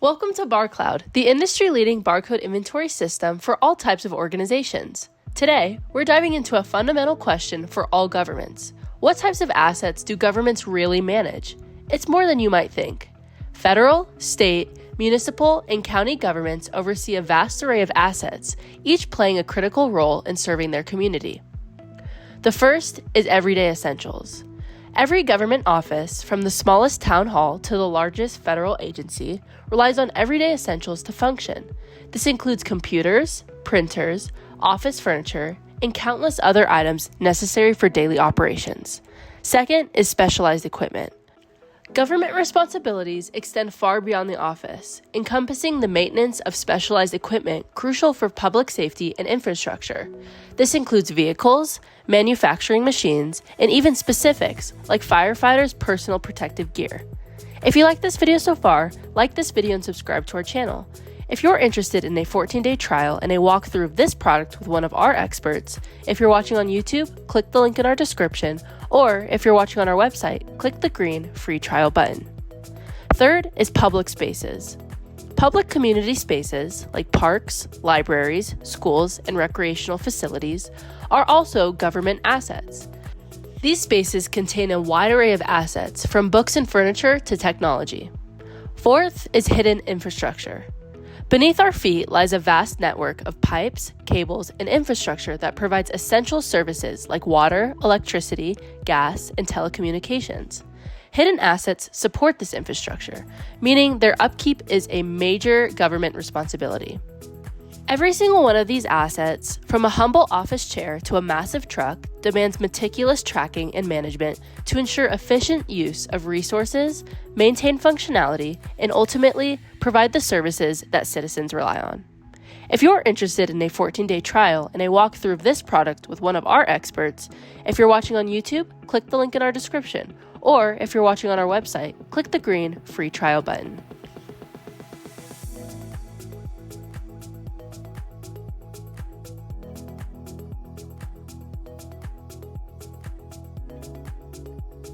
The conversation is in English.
Welcome to BarCloud, the industry-leading barcode inventory system for all types of organizations. Today, we're diving into a fundamental question for all governments. What types of assets do governments really manage? It's more than you might think. Federal, state, municipal, and county governments oversee a vast array of assets, each playing a critical role in serving their community. The first is everyday essentials. Every government office, from the smallest town hall to the largest federal agency, relies on everyday essentials to function. This includes computers, printers, office furniture, and countless other items necessary for daily operations. Second is specialized equipment. Government responsibilities extend far beyond the office, encompassing the maintenance of specialized equipment crucial for public safety and infrastructure. This includes vehicles, manufacturing machines, and even specifics like firefighters' personal protective gear. If you like this video so far, like this video and subscribe to our channel. If you're interested in a 14-day trial and a walkthrough of this product with one of our experts, if you're watching on YouTube, click the link in our description, or if you're watching on our website, click the green free trial button. Third is public spaces. Public community spaces, like parks, libraries, schools, and recreational facilities, are also government assets. These spaces contain a wide array of assets, from books and furniture to technology. Fourth is hidden infrastructure. Beneath our feet lies a vast network of pipes, cables, and infrastructure that provides essential services like water, electricity, gas, and telecommunications. Hidden assets support this infrastructure, meaning their upkeep is a major government responsibility. Every single one of these assets, from a humble office chair to a massive truck, demands meticulous tracking and management to ensure efficient use of resources, maintain functionality, and ultimately provide the services that citizens rely on. If you're interested in a 14-day trial and a walkthrough of this product with one of our experts, if you're watching on YouTube, click the link in our description, or if you're watching on our website, click the green free trial button.